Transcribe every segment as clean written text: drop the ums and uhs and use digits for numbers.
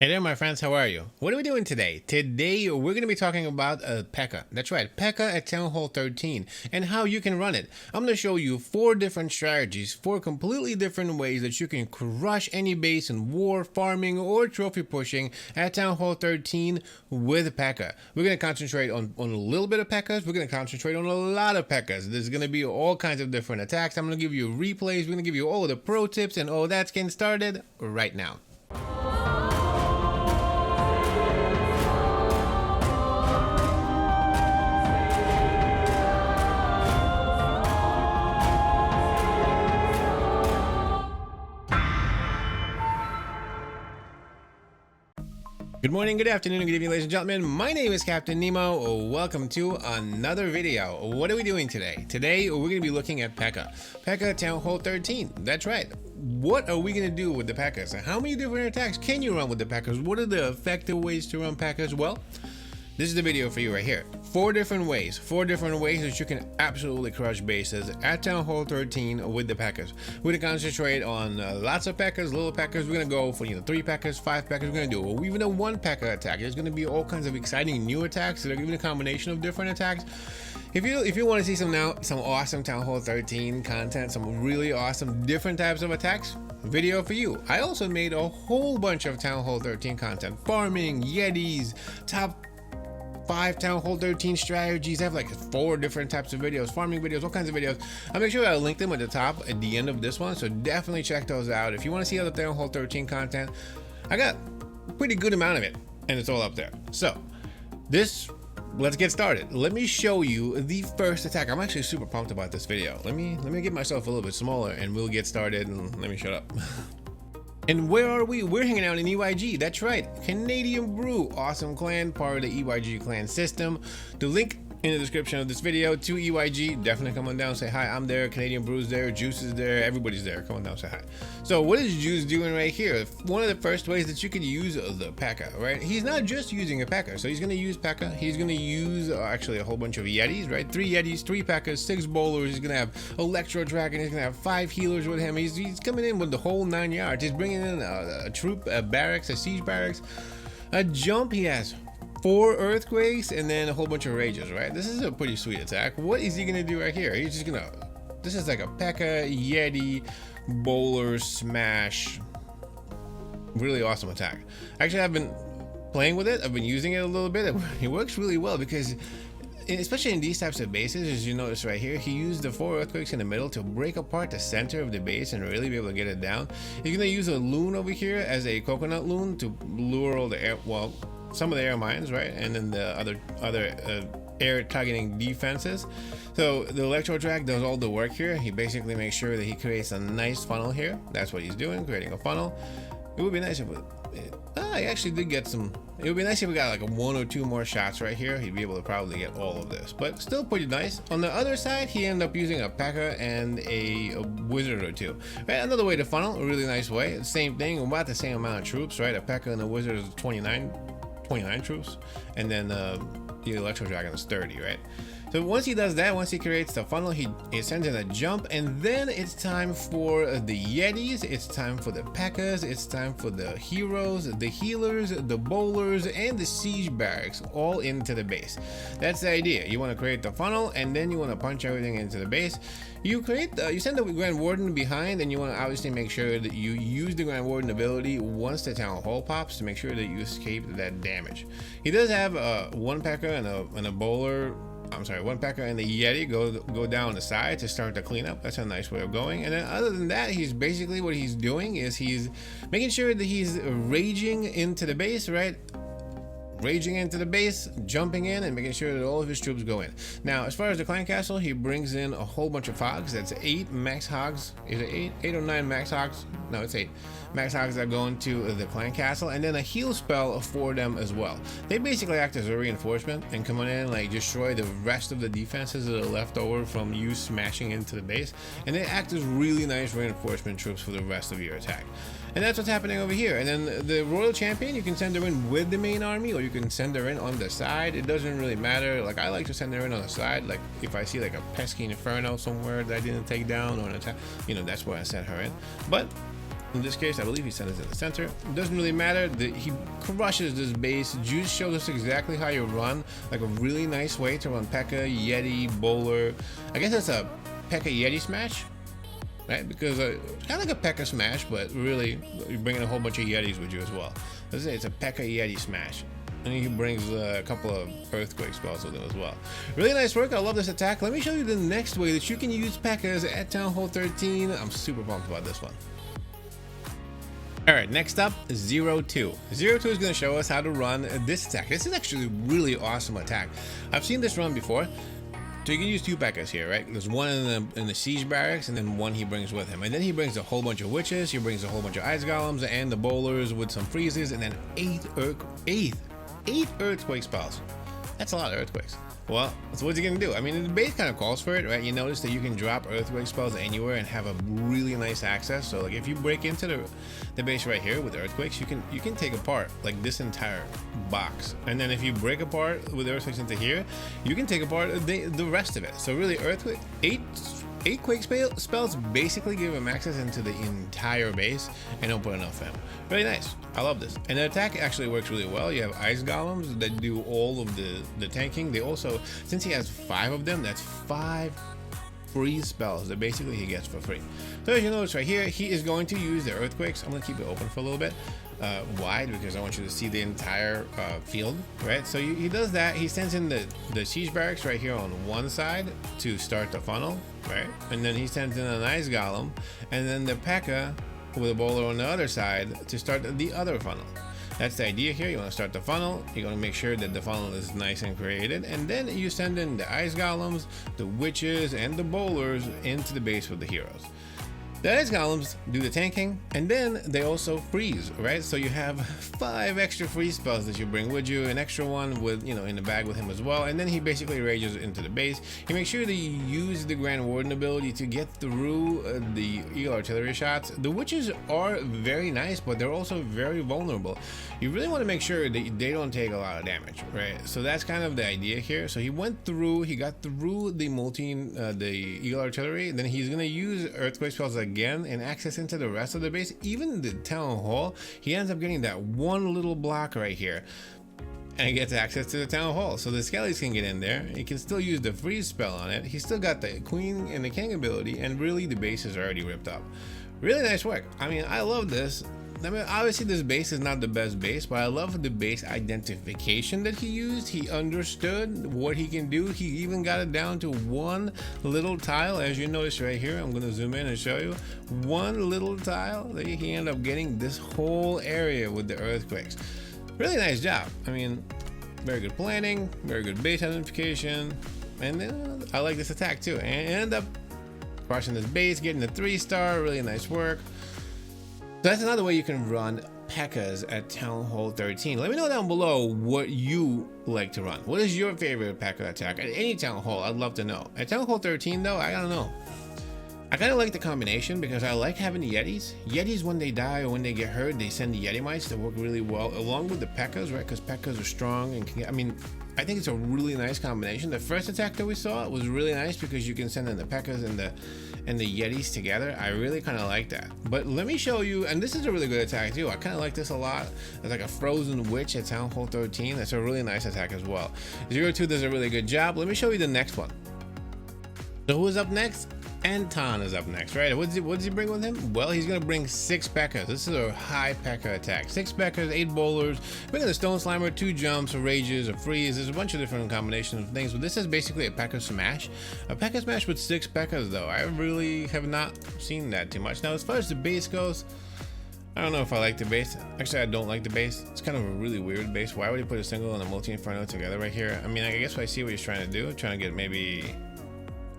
Hey there, my friends. How are you? What are we doing today? Today, we're going to be talking about PEKKA. That's right, PEKKA at Town Hall 13 and how you can run it. I'm going to show you 4 different strategies, 4 completely different ways that you can crush any base in war, farming, or trophy pushing at Town Hall 13 with PEKKA. We're going to concentrate on a little bit of PEKKAs. We're going to concentrate on a lot of PEKKAs. There's going to be all kinds of different attacks. I'm going to give you replays. We're going to give you all of the pro tips, and all that's getting started right now. Good morning, good afternoon, and good evening, ladies and gentlemen. My name is Captain Nemo. Welcome to another video. What are we doing today? Today, we're going to be looking at PEKKA. PEKKA Town Hall 13. That's right. What are we going to do with the PEKKAs? How many different attacks can you run with the PEKKAs? What are the effective ways to run PEKKAs? Well, this is the video for you right here. 4 different ways that you can absolutely crush bases at Town Hall 13 with the PEKKAs. We're gonna concentrate on lots of PEKKAs, little PEKKAs. We're gonna go for 3 PEKKAs, 5 PEKKAs. We're gonna do even a 1 PEKKA attack. There's gonna be all kinds of exciting new attacks that are even a combination of different attacks. If you want to see some awesome Town Hall 13 content, some really awesome different types of attacks, video for you. I also made a whole bunch of Town Hall 13 content, farming, yetis, top 5 Town Hall 13 strategies. I have like 4 different types of videos, farming videos, all kinds of videos. I'll make sure I'll link them at the top at the end of this one, so definitely check those out. If you want to see other Town Hall 13 content, I got a pretty good amount of it, and it's all up there. So let's get started. Let me show you the first attack. I'm actually super pumped about this video. Let me get myself a little bit smaller and we'll get started, and let me shut up. And where are we? We're hanging out in EYG. That's right, Canadian Brew, awesome clan, part of the EYG clan system. The link in the description of this video to EYG. Definitely come on down, say hi. I'm there, Canadian Brew's there, Juice is there, everybody's there. Come on down, say hi. So what is Juice doing right here? One of the first ways that you could use the PEKKA, right? He's not just using a PEKKA, so he's going to use PEKKA. He's going to use actually a whole bunch of yetis, right? 3 yetis, 3 PEKKAs, 6 bowlers. He's going to have Electro Dragon. He's going to have 5 healers with him. He's coming in with the whole 9 yards. He's bringing in a troop, a barracks, a siege barracks, a jump. He has 4 earthquakes and then a whole bunch of rages, right? This is a pretty sweet attack. What is he gonna do right here? He's just gonna, this is like a PEKKA, Yeti, bowler, smash. Really awesome attack. Actually, I've been playing with it. I've been using it a little bit. It works really well because, especially in these types of bases, as you notice right here, he used the 4 earthquakes in the middle to break apart the center of the base and really be able to get it down. He's gonna use a loon over here as a coconut loon to lure all the air, well, some of the air mines, right, and then the other air targeting defenses. So the Electro Drag does all the work here. He basically makes sure that he creates a nice funnel here. That's what he's doing, creating a funnel. It would be nice if I actually did get some. It would be nice if we got like 1 or 2 more shots right here. He'd be able to probably get all of this, but still pretty nice. On the other side, he ended up using a PEKKA and a wizard or 2. Right, another way to funnel, a really nice way. Same thing, about the same amount of troops, right? A PEKKA and a wizard is 29 troops, and then the Electro Dragon is 30, right? So once he does that, once he creates the funnel, he sends in a jump, and then it's time for the yetis, it's time for the PEKKAs, it's time for the heroes, the healers, the bowlers, and the siege barracks all into the base. That's the idea. You want to create the funnel, and then you want to punch everything into the base. You send the Grand Warden behind, and you want to obviously make sure that you use the Grand Warden ability once the Town Hall pops to make sure that you escape that damage. He does have 1 PEKKA and a bowler. I'm sorry, 1 PEKKA and the Yeti go down the side to start the cleanup. That's a nice way of going. And then other than that, he's basically, what he's doing is he's making sure that he's raging into the base, right? Raging into the base, jumping in, and making sure that all of his troops go in. Now, as far as the clan castle, he brings in a whole bunch of hogs. That's 8 max hogs. Is it 8 or 9 max hogs? No, it's 8 max hogs that go into the clan castle, and then a heal spell for them as well. They basically act as a reinforcement and come in and like destroy the rest of the defenses that are left over from you smashing into the base, and they act as really nice reinforcement troops for the rest of your attack. And that's what's happening over here. And then the Royal Champion, you can send her in with the main army, or you can send her in on the side. It doesn't really matter. Like, I like to send her in on the side. Like, if I see like a pesky inferno somewhere that I didn't take down or an attack, that's where I send her in. But In this case, I believe he sent it to the center. It doesn't really matter. He crushes this base. Juice shows us exactly how you run, like a really nice way to run P.E.K.K.A, Yeti, Bowler. I guess that's a P.E.K.K.A Yeti smash, right? Because it's kind of like a P.E.K.K.A smash, but really you're bringing a whole bunch of Yetis with you as well. Let's say it's a P.E.K.K.A Yeti smash. And he brings a couple of earthquake spells with him as well. Really nice work. I love this attack. Let me show you the next way that you can use P.E.K.K.As at Town Hall 13. I'm super pumped about this one. Alright, next up, 02. 02 is going to show us how to run this attack. This is actually a really awesome attack. I've seen this run before. So you can use two P.E.K.K.As here, right? There's one in the siege barracks, and then one he brings with him. And then he brings a whole bunch of witches, he brings a whole bunch of ice golems, and the bowlers with some freezes, and then eight earthquake spells. That's a lot of earthquakes. Well, so what's he gonna do? I mean, the base kind of calls for it, right? You notice that you can drop earthquake spells anywhere and have a really nice access. So like if you break into the base right here with earthquakes, you can take apart like this entire box. And then if you break apart with earthquakes into here, you can take apart the rest of it. So really earthquake, eight quake spells basically give him access into the entire base and don't put enough for him. Really nice. I love this. And the attack actually works really well. You have ice golems that do all of the tanking. They also, since he has 5 of them, that's 5 free spells that basically he gets for free. So as you notice right here, he is going to use the earthquakes. I'm going to keep it open for a little bit wide because I want you to see the entire field, right? So he does that. He sends in the siege barracks right here on one side to start the funnel, right? And then he sends in an ice golem, and then the P.E.K.K.A with a bowler on the other side to start the other funnel. That's the idea here. You want to start the funnel. You're going to make sure that the funnel is nice and created, and then you send in the ice golems, the witches, and the bowlers into the base with the heroes. The ice golems do the tanking, and then they also freeze, right? So you have 5 extra freeze spells that you bring with you, an extra one with, you know, in the bag with him as well. And then he basically rages into the base. He makes sure that you use the Grand Warden ability to get through the Eagle Artillery shots. The witches are very nice, but they're also very vulnerable. You really want to make sure that they don't take a lot of damage, right? So that's kind of the idea here. So he got through the Eagle Artillery, then he's going to use earthquake spells again and access into the rest of the base. Even the Town Hall, he ends up getting that one little block right here and gets access to the Town Hall. So the skellies can get in there. He can still use the freeze spell on it. He's still got the Queen and the King ability, and really the base is already ripped up. Really nice work. I mean, I love this. I mean, obviously this base is not the best base, but I love the base identification that he used. He understood what he can do. He even got it down to one little tile. As you notice right here, I'm going to zoom in and show you one little tile that he ended up getting this whole area with the earthquakes. Really nice job. I mean, very good planning, very good base identification, and I like this attack too. And end up crushing this base, getting the 3-star. Really nice work. So that's another way you can run P.E.K.K.As at Town Hall 13. Let me know down below what you like to run. What is your favorite P.E.K.K.A attack at any Town Hall? I'd love to know. At Town Hall 13 though, I don't know. I kind of like the combination because I like having the Yetis. Yetis, when they die or when they get hurt, they send the Yeti mites that work really well along with the P.E.K.K.As, right? Because P.E.K.K.As are strong and can get, I mean, I think it's a really nice combination. The first attack that we saw was really nice because you can send in the P.E.K.K.As and the Yetis together. I really kind of like that. But let me show you, and this is a really good attack too. I kind of like this a lot. It's like a frozen witch at Town Hall 13. That's a really nice attack as well. 02 does a really good job. Let me show you the next one. So who's up next? Anton is up next, right? What does he bring with him? Well, he's gonna bring 6 P.E.K.K.As. This is a high P.E.K.K.A attack. 6 P.E.K.K.As, 8 bowlers, bringing the Stone Slimer, 2 jumps, a rages, a freeze. There's a bunch of different combinations of things, but this is basically a P.E.K.K.A smash. A P.E.K.K.A smash with 6 P.E.K.K.As though. I really have not seen that too much. Now, as far as the base goes, I don't know if I like the base. Actually, I don't like the base. It's kind of a really weird base. Why would he put a single and a multi-inferno together right here? I mean, I guess I see what he's trying to do. Trying to get maybe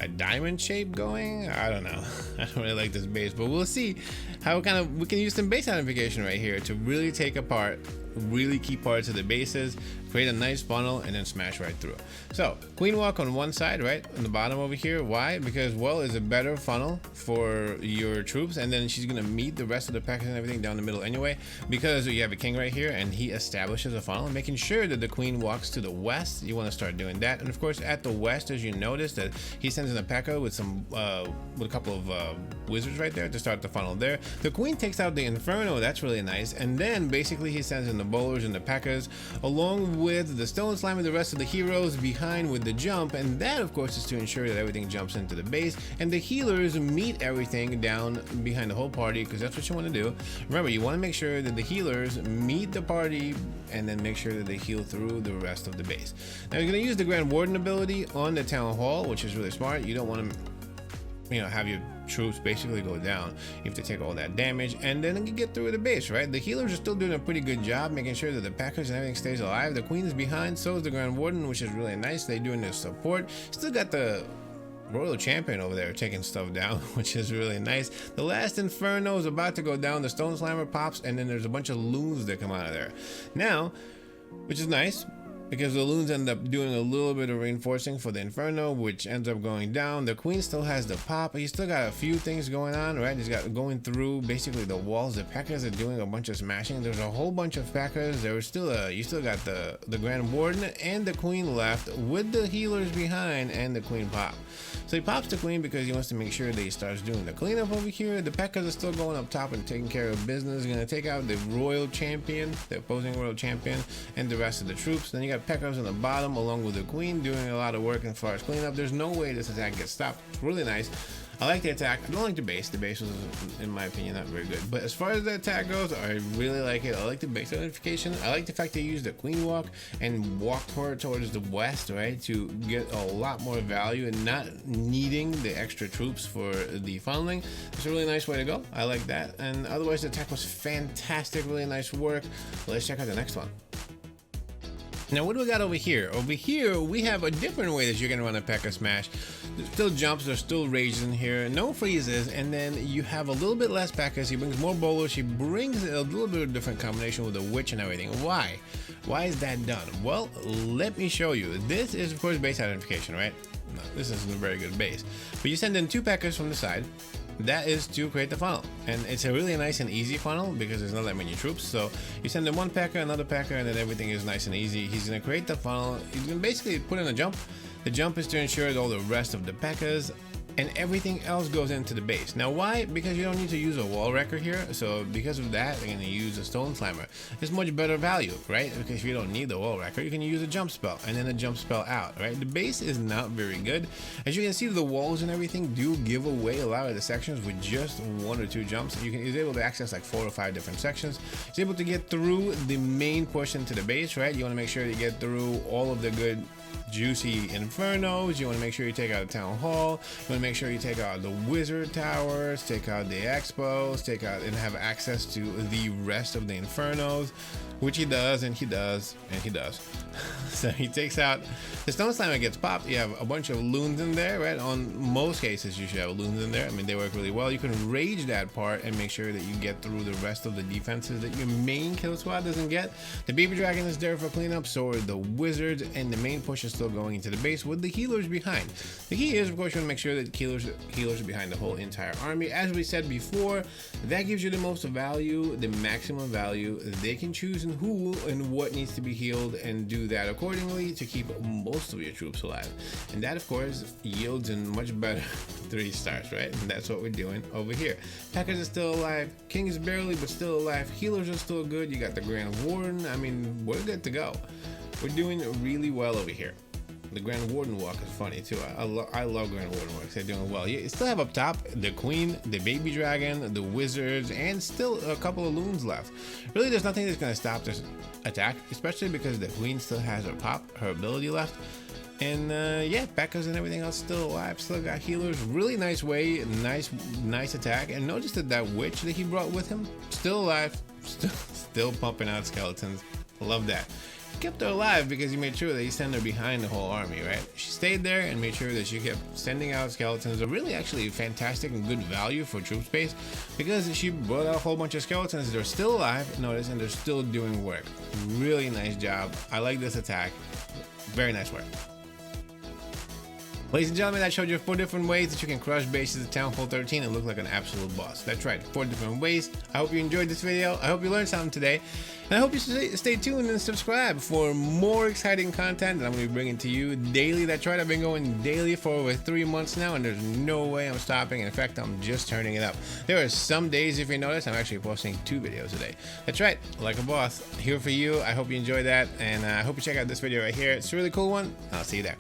a diamond shape going. I don't know. I don't really like this base, but we'll see how we can use some base identification right here to really take apart really key parts of the bases, create a nice funnel, and then smash right through. So queen walk on one side, right on the bottom over here. Why? Because well is a better funnel for your troops, and then she's gonna meet the rest of the packers and everything down the middle anyway, because you have a king right here and he establishes a funnel, making sure that the queen walks to the west. You want to start doing that, and of course at the west, as you notice, that he sends in a PEKKA with some with a couple of wizards right there to start the funnel there. The queen takes out the inferno, that's really nice, and then basically he sends in the bowlers and the PEKKAs along with the stone slime and the rest of the heroes behind with the jump, and that of course is to ensure that everything jumps into the base and the healers meet everything down behind the whole party, because that's what you want to do. Remember, you want to make sure that the healers meet the party and then make sure that they heal through the rest of the base. Now you're going to use the Grand Warden ability on the town hall, which is really smart. You don't want to, you know, have your troops basically go down. You have to take all that damage and then you get through the base, right? The healers are still doing a pretty good job making sure that the packers and everything stays alive. The queen is behind, so is the Grand Warden, which is really nice. They're doing their support. Still got the Royal Champion over there taking stuff down, which is really nice. The last Inferno is about to go down. The Stone Slammer pops, and then there's a bunch of loons that come out of there now, which is nice, because the loons end up doing a little bit of reinforcing for the Inferno, which ends up going down. The queen still has the pop. He's still got a few things going on, right? He's got going through basically the walls. The packers are doing a bunch of smashing. There's a whole bunch of packers. There was still you still got the Grand Warden and the queen left with the healers behind and the queen pop. So he pops the queen because he wants to make sure that he starts doing the cleanup over here. The packers are still going up top and taking care of business. Gonna take out the Royal Champion, the opposing Royal Champion, and the rest of the troops. Then you got Pekkas on the bottom along with the queen doing a lot of work as far as cleanup. There's no way this attack gets stopped. It's really nice. I like the attack. I don't like the base. The base was, in my opinion, not very good. But as far as the attack goes, I really like it. I like the base identification. I like the fact they used the queen walk and walked her towards the west, right, to get a lot more value and not needing the extra troops for the funneling. It's a really nice way to go. I like that. And otherwise, the attack was fantastic. Really nice work. Let's check out the next one. Now what do we got over here? Over here we have a different way that you're gonna run a P.E.K.K.A smash. There's still jumps, there's still rages in here, no freezes, and then you have a little bit less P.E.K.K.As. He brings more bowlers, he brings a little bit of a different combination with the witch and everything. Why? Why is that done? Well, let me show you. This is of course base identification, right? No, this isn't a very good base. But you send in two P.E.K.K.As from the side. That is to create the funnel, and it's a really nice and easy funnel because there's not that many troops. So you send in one P.E.K.K.A, another P.E.K.K.A, and then everything is nice and easy. He's gonna create the funnel. He's gonna basically put in a jump. The jump is to ensure that all the rest of the P.E.K.K.As and everything else goes into the base. Now why? Because you don't need to use a wall wrecker here, so because of that, you're gonna use a stone slammer. It's much better value, right? Because if you don't need the wall wrecker, you can use a jump spell and then a jump spell out, right? The base is not very good. As you can see, the walls and everything do give away a lot of the sections with just one or two jumps. He's able to access like 4 or 5 different sections. He's able to get through the main portion to the base, right? You wanna make sure you get through all of the good juicy infernos. You want to make sure you take out the town hall. You want to make sure you take out the wizard towers, take out the expos, take out and have access to the rest of the infernos, which he does, and he does, and he does. So he takes out the stone slammer, gets popped. You have a bunch of loons in there, right? On most cases you should have loons in there. I mean, they work really well. You can rage that part and make sure that you get through the rest of the defenses that your main kill squad doesn't get. The baby dragon is there for cleanup, so are the wizards, and the main push is still going into the base with the healers behind. The key is, of course, you want to make sure that healers are behind the whole entire army. As we said before, that gives you the most value, the maximum value. They can choose and who and what needs to be healed and do that accordingly to keep most of your troops alive. And that, of course, yields in much better 3 stars, right? And that's what we're doing over here. Packers are still alive. King is barely, but still alive. Healers are still good. You got the Grand Warden. I mean, we're good to go. We're doing really well over here. The Grand Warden walk is funny too. I love Grand Warden walks. They're doing well. You still have up top the Queen, the Baby Dragon, the Wizards, and still a couple of loons left. Really, there's nothing that's going to stop this attack, especially because the Queen still has her pop, her ability left. And yeah, P.E.K.K.As and everything else still alive. Still got healers. Really nice way, nice attack. And notice that witch that he brought with him, still alive, still pumping out skeletons. Love that. kept her alive because you made sure that you sent her behind the whole army, right? She stayed there and made sure that she kept sending out skeletons. A really actually fantastic and good value for troop space because she brought out a whole bunch of skeletons. They're still alive, notice, and they're still doing work. Really nice job. I like this attack. Very nice work. Ladies and gentlemen, I showed you 4 different ways that you can crush bases at Town Hall 13 and look like an absolute boss. That's right, 4 different ways. I hope you enjoyed this video. I hope you learned something today. And I hope you stay tuned and subscribe for more exciting content that I'm going to be bringing to you daily. That's right, I've been going daily for over 3 months now, and there's no way I'm stopping. In fact, I'm just turning it up. There are some days, if you notice, I'm actually posting 2 videos a day. That's right, like a boss. Here for you. I hope you enjoyed that, and I hope you check out this video right here. It's a really cool one. I'll see you there.